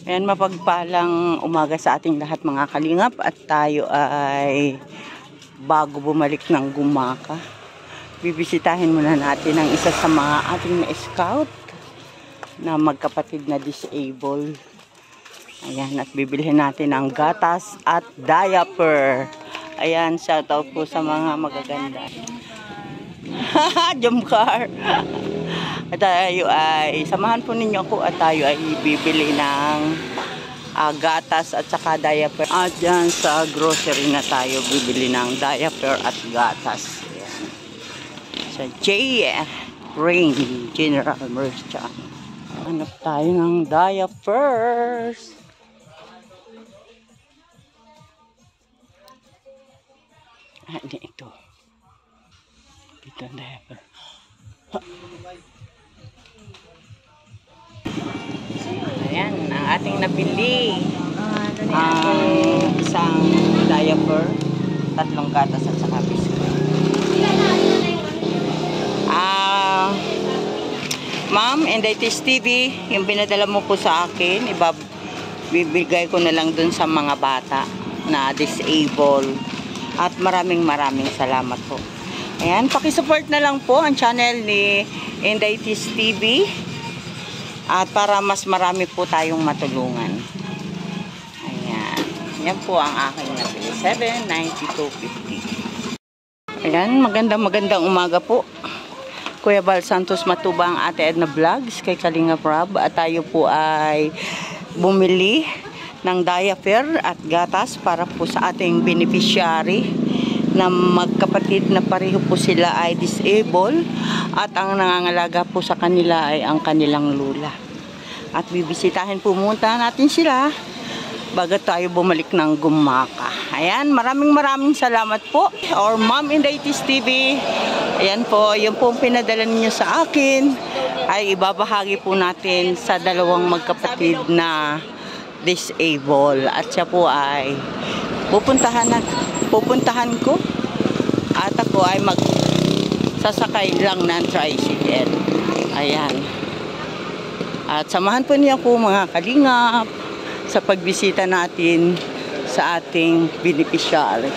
Ayan, mapagpalang umaga sa ating lahat mga kalingap, at tayo ay bago bumalik ng Gumaka, bibisitahin muna natin ang isa sa mga ating na-scout na magkapatid na disabled. Ayan, at bibilhin natin ang gatas at diaper. Ayan, shoutout po sa mga magaganda. Jump car. At tayo ay, samahan po ninyo ako at tayo ay bibili ng gatas at saka diaper. At dyan sa grocery na tayo bibili ng diaper at gatas. Ayan. Sa J. Rain General Merchant. Hanap tayo ng diapers. Ano ito? Ito ang diaper. Ayan, ang ating napili. Ang isang diaper, 3 gatas at saka biscuit. Ma'am, Indaitis TV, yung binadala mo po sa akin, bibigay ko na lang dun sa mga bata na disabled. At maraming salamat po. Ayan, pakisupport na lang po ang channel ni Indaitis TV. At para mas marami po tayong matulungan. Ayan. Yan po ang aking nabili. 792.50. Ayan, magandang umaga po. Kuya Bal Santos Matuba ang Ate Edna Vlogs kay Kalingap Rob. At tayo po ay bumili ng diaper at gatas para po sa ating beneficiary na magkapatid na pareho po sila ay disabled at ang nangangalaga po sa kanila ay ang kanilang lula. At bibisitahin po muna natin sila bago tayo bumalik ng Gumaka. Ayan, maraming salamat po. Or Ma'am Indaitis TV. Ayan po, yung po pinadala ninyo sa akin ay ibabahagi po natin sa dalawang magkapatid na disabled. At siya po ay pupuntahan ko at ako ay magsasakay lang ng tricycle. Ayan. At samahan po niyo ako mga kalingap sa pagbisita natin sa ating beneficiary.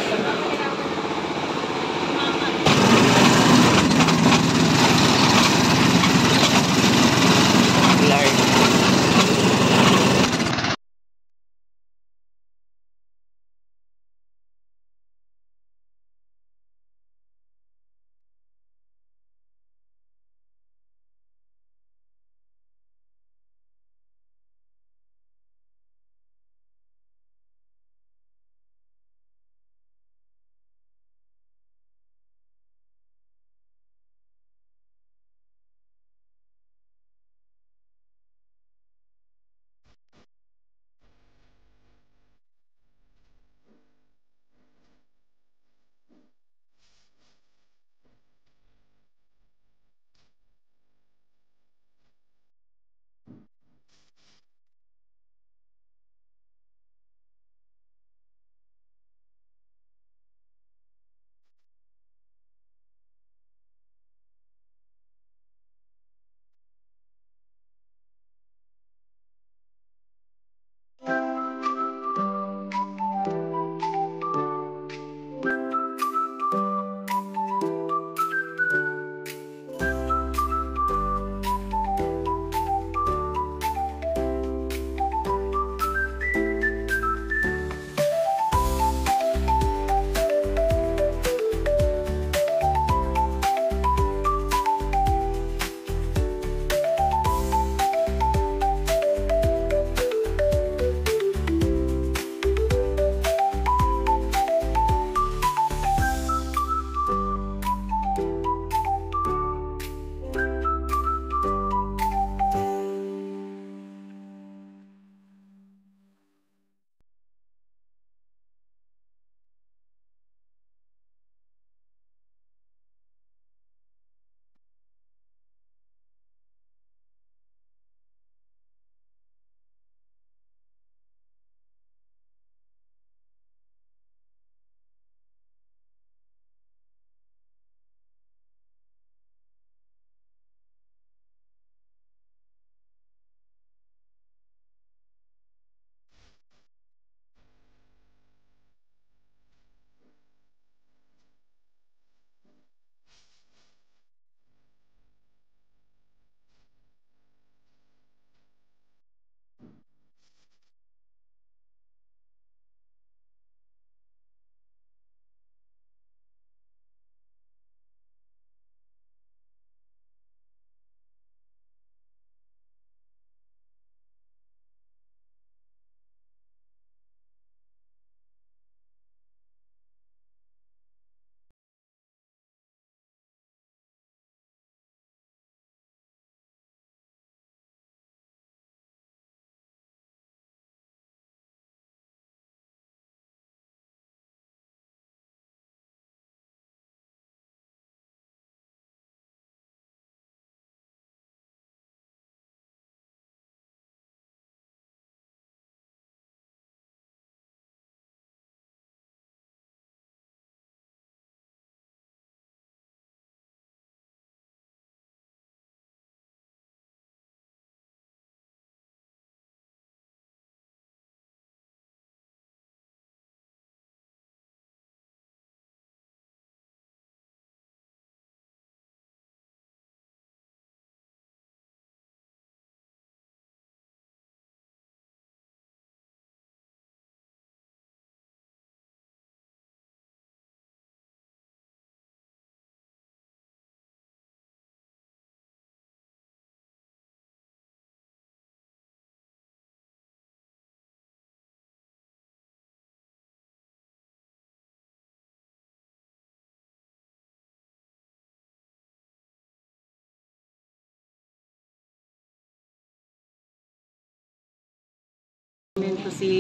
Ito si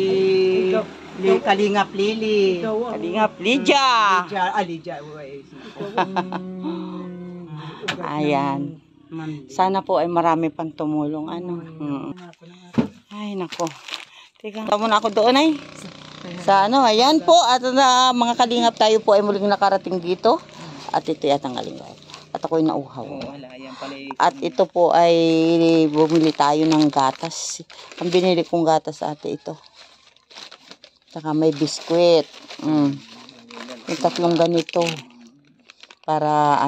Kalingap Lily. Kalingap Lydia. Lydia. Ayan. Sana po ay marami pang tumulong. Ay, nako. Teka, muna ako doon ay. Sa ayan po. At mga kalingap, tayo po ay muling nakarating dito. At ito yatang kalingap. At ako'y nauhaw. At ito po ay bumili tayo ng gatas. Ang binili kong gatas ate ito. Saka may biskwit. Yung tatlong ganito. Para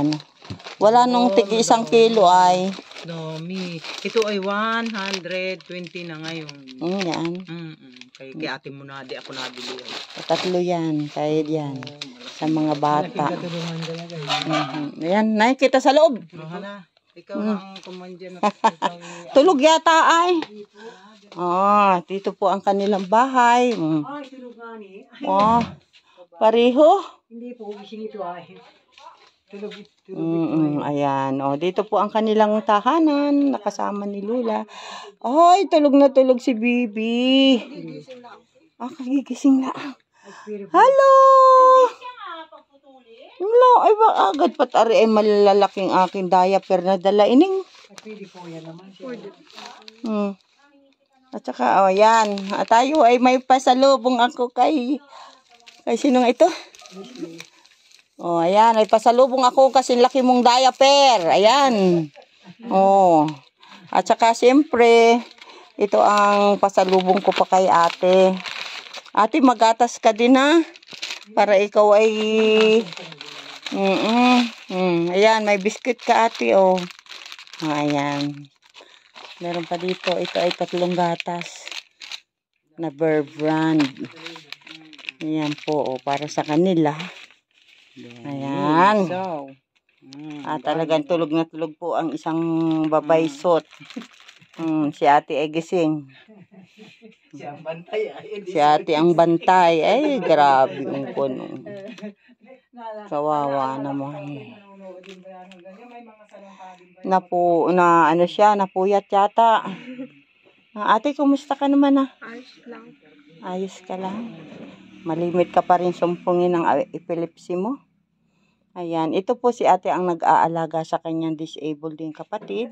wala nung tigi 1 kilo ay. No, ito ay 120 na ngayon. Yan. Kay ate mo na, di ako nabili. Tatlo yan. Kaya yan. Sa mga bata. Ayan, nakikita sa loob. Ikaw ang kumandyan. Tulog yata ay. Dito po ang kanilang bahay. Tulog nga ni. Pareho. Hindi po, gising ito ay. Tulog. Ayan. Dito po ang kanilang tahanan. Nakasama ni Lula. Ay, tulog na tulog si Bibi. Kagigising na. Hello! Hello! Ay, agad pat ari ay malalaking aking diaper na dala ining. Pwede po yan naman. At saka, yan. Tayo ay may pasalubong ako kay sino nga ito? Ayan. May pasalubong ako kasi laki mong diaper. Ayan. At saka, siyempre, ito ang pasalubong ko pa kay ate. Ate, magatas ka din ha. Para ikaw ay... Ayan, may biscuit ka ate, Ayan. Meron pa dito. Ito ay 3 gatas. Na Bear brand. Ayan po, para sa kanila. Ayan. Talagang tulog na tulog po ang isang babaysot. Si ate ay gising. Si ate ang bantay. Ay, grabe yung kuno. Kawawa naman. Napuyat yata. Ate, kumusta ka naman Ayos lang. Ayos ka lang. Malimit ka pa rin sumpungin ng epilepsy mo. Ayan, ito po si ate ang nag-aalaga sa kanyang disabled din kapatid.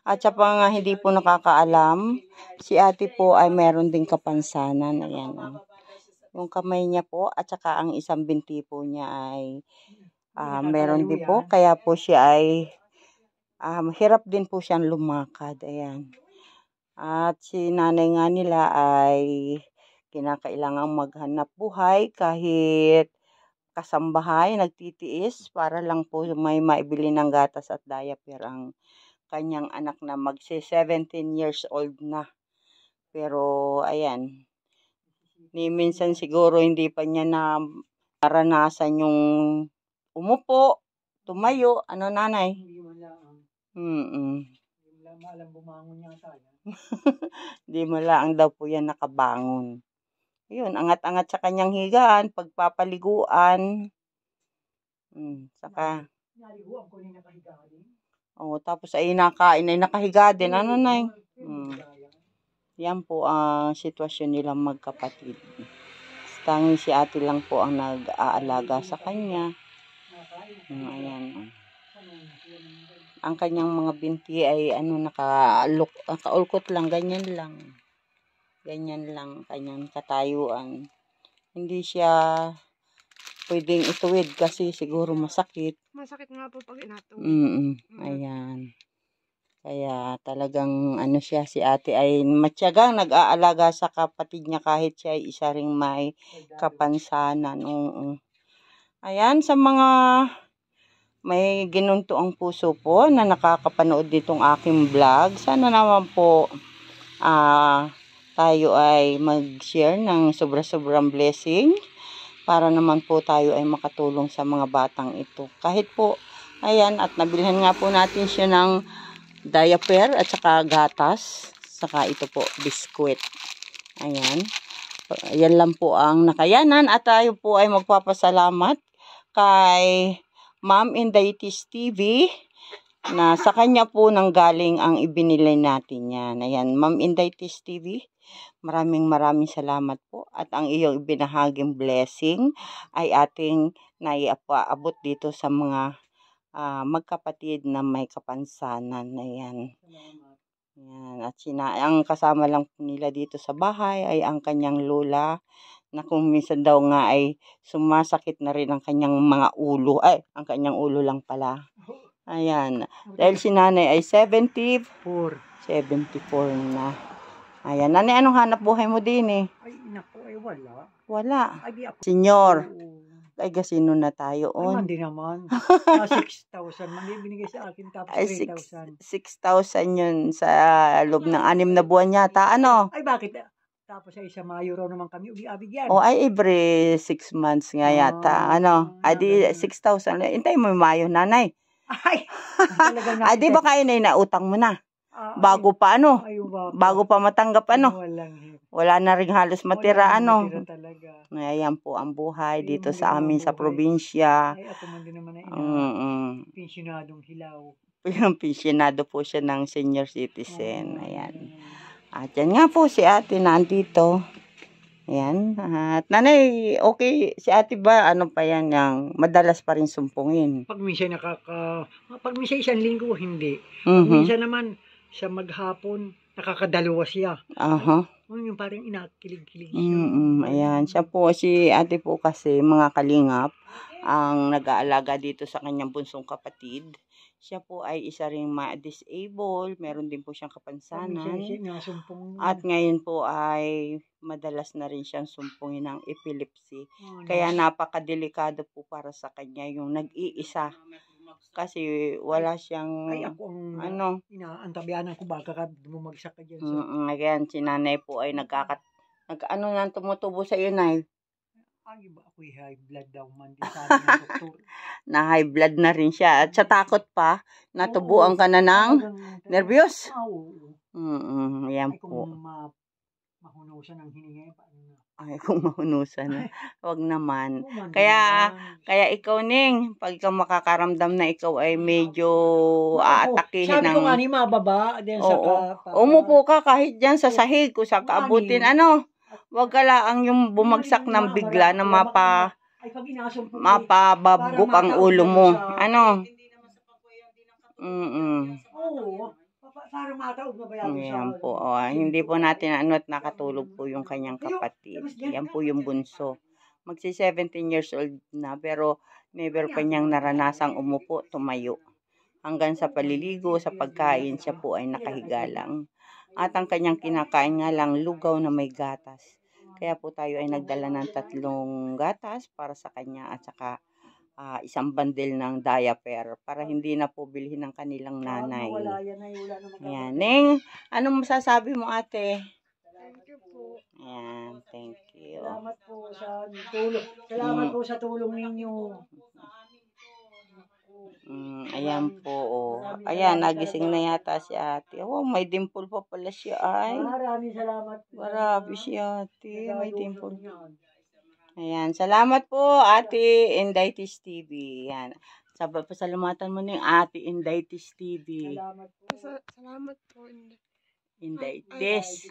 At sa mga hindi po nakakaalam, si ate po ay meron ding kapansanan. Ayan, yung kamay niya po at saka ang isang binti po niya ay meron din po. Kaya po siya ay hirap din po siyang lumakad. Ayan. At si nanay nga nila ay kinakailangang maghanap buhay kahit kasambahay, nagtitiis para lang po may maibili ng gatas at diaper ang kanyang anak na magsi-17 years old na. Pero ayan, minsan siguro hindi pa niya na naranasan yung umupo, tumayo, nanay? Hindi mo lang. Hindi mo lang bumangon niya tayo. Hindi mo lang daw po yan nakabangon. Yun, angat-angat sa kanyang higaan, pagpapaliguan. Saka, naliguan ko na nakahiga din. Tapos ay nakain ay nakahiga din. Nay? Yan po ang sitwasyon nilang magkapatid. Tanging si ate lang po ang nag-aalaga sa kanya. Ayan. Ang kanyang mga binti ay nakaulkot lang, ganyan lang. Ganyan lang kanyang katayuan. Hindi siya pwedeng ituwid kasi siguro masakit. Masakit nga po pag inatuwid. Ayan. Kaya talagang siya, si ate ay matyagang nag-aalaga sa kapatid niya kahit siya ay isa ring may kapansanan. Ayan, sa mga may ginuntuang puso po na nakakapanood nitong aking vlog, sana naman po tayo ay mag-share ng sobra-sobrang blessing para naman po tayo ay makatulong sa mga batang ito. Kahit po, ayan, at nabilhan nga po natin siya ng diaper at saka gatas, saka ito po, biskwit. Ayan. Yan lang po ang nakayanan at tayo po ay magpapasalamat kay Ma'am Indaitis TV na sa kanya po nang galing ang ibinili natin yan. Ayan, Ma'am Inday Tis TV, maraming salamat po. At ang iyong ibinahaging blessing ay ating naiaabot dito sa mga magkapatid na may kapansanan. Ayan. Ayan. At ang kasama lang po nila dito sa bahay ay ang kanyang lola, na kung minsan daw nga ay sumasakit na rin ang kanyang mga ulo. Ay, ang kanyang ulo lang pala. Ayan. Dahil si nanay ay 74 na. Ayan. Nanay, anong hanap buhay mo din eh? Ay, naku, ay wala. Wala. Ay, di ako. Senyor. Oo. Ay, gasino na tayo Ay, on. mandi naman. 6,000 man yung binigay sa akin, tapos Ay, 3,000. 6,000 yun sa loob ng 6 na buwan yata. Ano? Ay, bakit? Tapos ay sa Mayo raw naman kami uli-abigyan. O ay every 6 months nga yata. Ano? Ay di 6,000. Hintay mo yung Mayo, nanay. Ay, talagang Ay di ba kayo na inautang mo na? Bago pa Bago pa matanggap Wala na rin halos matira Matira talaga. Ayan po ang buhay Ay, dito yung sa amin sa buhay. probinsya. Ay, ako man din naman ay pensyonadong hilaw. Pensyonado po siya ng senior citizen. Ayan. At yan nga po si ate nandito. Ayan. At nanay, okay. Si ate ba, ano pa yan, yung madalas pa rin sumpungin? Pag minsan pag minsan isang linggo, hindi. Pag minsan naman, sa maghapon, nakakadalawa siya. Aha. Yung parang inakilig-kilig siya. Ayan. Siya po, si ate po kasi, mga kalingap, ang nag-aalaga dito sa kanyang bunsong kapatid. Siya po ay isa ring ma-disable, meron din po siyang kapansanan. At ngayon po ay madalas na rin siyang sumpungin ng epilepsy. Kaya napakadelikado po para sa kanya yung nag-iisa. Kasi wala siyang ay, ako ang inaantabayanan ko baka bumagsak ka dyan. Again, si nanay po ay nang tumutubo sa iyo, nay. Ay, ba ako'y high blood daw man din sabi ng doktor. Na high blood na rin siya. At sa takot pa, natubuan ka na ng nervyos. Oo. Yan Ay, po. kung mahunusan ang hininga, paano na? Ay, kung mahunusan. Huwag naman. Kaya ikaw, Ning, pag ikaw makakaramdam na ikaw ay medyo aatakihin sabi ko nga ni mababa. Umupo ka kahit dyan sa sahig kung sa kaabutin. Huwag ka lang yung bumagsak ng bigla na mapababgok ang ulo mo. Oo. Parang mataog na ba Yan po. Hindi po natin at nakatulog po yung kanyang kapatid. Yan po yung bunso. Magsi 17 years old na pero never pa niyang naranasang umupo, tumayo. Hanggang sa paliligo, sa pagkain, siya po ay nakahiga lang. At ang kanyang kinakain nga lang lugaw na may gatas. Kaya po tayo ay nagdala ng 3 gatas para sa kanya at saka isang bandel ng diaper para hindi na po bilhin ng kanilang nanay. Ayan. Ning, anong masasabi mo, ate? Thank you po. Ayan, thank you. Salamat po sa tulong. Salamat po sa tulong ninyo. Ayan po. Ayan, nagising na yata si ate. May dimple pa pala siya ay. Maraming salamat. Marami si ate. May dimple. Ayan, salamat po Ate Inday Tis TV. Ayan. Pasalamatan mo ng Ate Inday Tis TV. Salamat po. Salamat po. Inday Tis.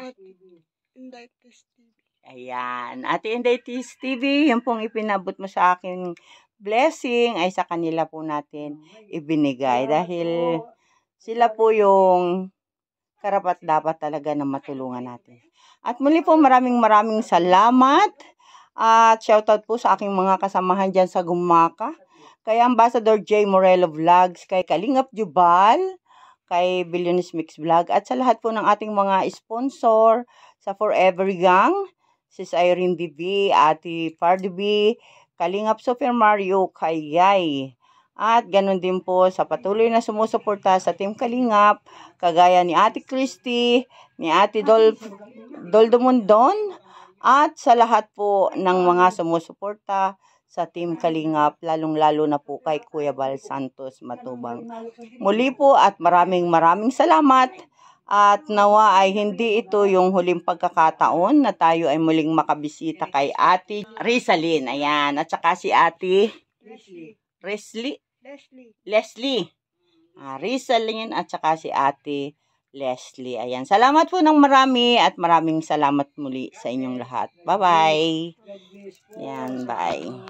Inday Tis TV. Ayan. Ate Inday Tis TV, yung pong ipinabot mo sa akin blessing ay sa kanila po natin ibinigay. Dahil sila po yung karapat dapat talaga na matulungan natin. At muli po maraming salamat. At shoutout po sa aking mga kasamahan dyan sa Gumaka. Kay Ambassador J. Morelo Vlogs, kay Kalingap Jubal, kay Billionis Mix Vlog, at sa lahat po ng ating mga sponsor, sa Forever Gang, Sis Irene DB, Ate Fardy B, Kalingap Super Mario, kay Yay. At ganun din po sa patuloy na sumusuporta sa Team Kalingap, kagaya ni Ate Christy, ni Ate Doldo Mundon, at sa lahat po ng mga sumusuporta sa Team Kalingap, lalong-lalo na po kay Kuya Bal Santos Matubang. Muli po at maraming salamat. At nawa ay hindi ito yung huling pagkakataon na tayo ay muling makabisita kay Ate Rizalyn. Ayan. At saka si Ate Leslie. Rizalyn at saka si Ate Leslie. Ayan. Salamat po ng marami at maraming salamat muli sa inyong lahat. Bye-bye. Ayan, bye.